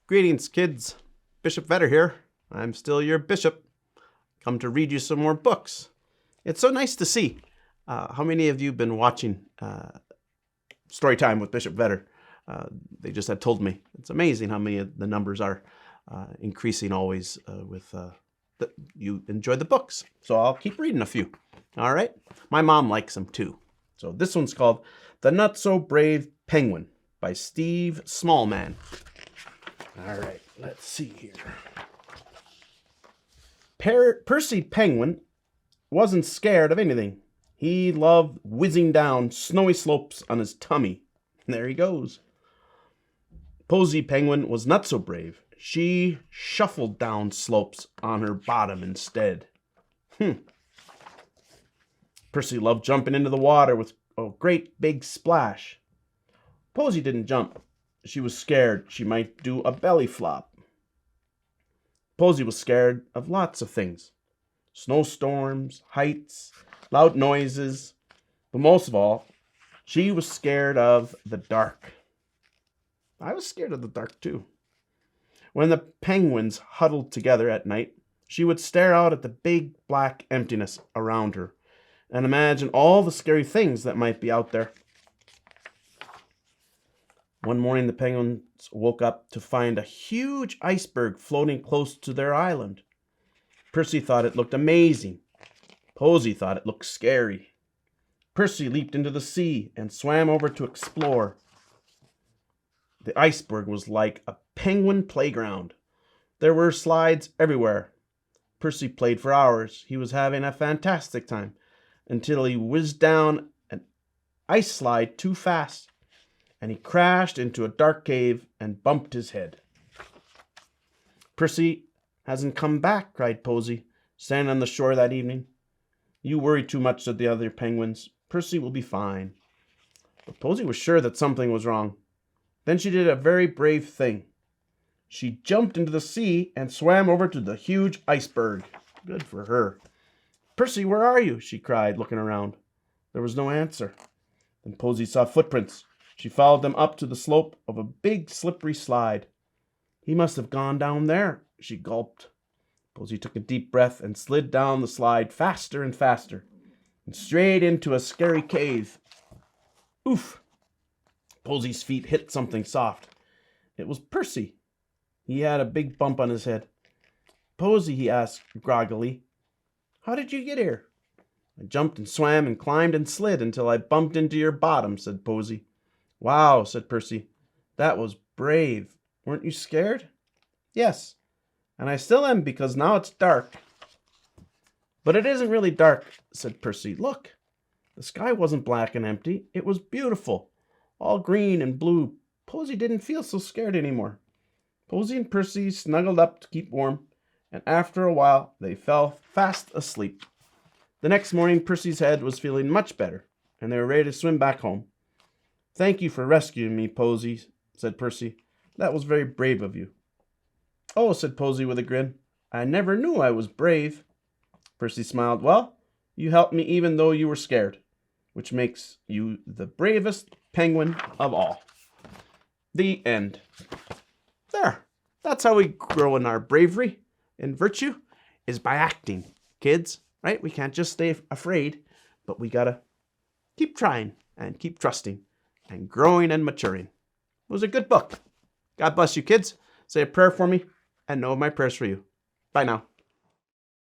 Greetings, kids. Bishop Vetter here. I'm still your bishop. Come to read you some more books. It's so nice to see. How many of you have been watching Storytime with Bishop Vetter? They just had told me. It's amazing how many of the numbers are increasing always with you enjoy the books. So I'll keep reading a few. All right? My mom likes them too. So this one's called The Not So Brave Penguin by Steve Smallman. All right, let's see here. Percy Penguin wasn't scared of anything. He loved whizzing down snowy slopes on his tummy. There he goes. Posy Penguin was not so brave. She shuffled down slopes on her bottom instead. Percy loved jumping into the water with a great big splash. Posy didn't jump. She was scared she might do a belly flop. Posy was scared of lots of things. Snowstorms, heights, loud noises. But most of all, she was scared of the dark. I was scared of the dark too. When the penguins huddled together at night, she would stare out at the big black emptiness around her and imagine all the scary things that might be out there. One morning, the penguins woke up to find a huge iceberg floating close to their island. Percy thought it looked amazing. Posy thought it looked scary. Percy leaped into the sea and swam over to explore. The iceberg was like a penguin playground. There were slides everywhere. Percy played for hours. He was having a fantastic time until he whizzed down an ice slide too fast, and he crashed into a dark cave and bumped his head. Percy hasn't come back, cried Posy, standing on the shore that evening. You worry too much, said the other penguins. Percy will be fine. But Posy was sure that something was wrong. Then she did a very brave thing. She jumped into the sea and swam over to the huge iceberg. Good for her. Percy, where are you? She cried, looking around. There was no answer. Then Posy saw footprints. She followed them up to the slope of a big slippery slide. He must have gone down there, she gulped. Posy took a deep breath and slid down the slide faster and faster, and straight into a scary cave. Oof! Posy's feet hit something soft. It was Percy. He had a big bump on his head. Posy, he asked groggily, how did you get here? I jumped and swam and climbed and slid until I bumped into your bottom, said Posy. Wow, said Percy. That was brave. Weren't you scared? Yes, and I still am because now it's dark. But it isn't really dark, said Percy. Look, the sky wasn't black and empty. It was beautiful, all green and blue. Posy didn't feel so scared anymore. Posy and Percy snuggled up to keep warm, and after a while they fell fast asleep. The next morning, Percy's head was feeling much better, and they were ready to swim back home. Thank you for rescuing me, Posy, said Percy. That was very brave of you. Oh, said Posy with a grin. I never knew I was brave. Percy smiled. Well, you helped me even though you were scared, which makes you the bravest penguin of all. The end. There. That's how we grow in our bravery and virtue, is by acting, kids, right? We can't just stay afraid, but we gotta keep trying and keep trusting and growing and maturing. It was a good book. God bless you, kids. Say a prayer for me and know my prayers for you. Bye now.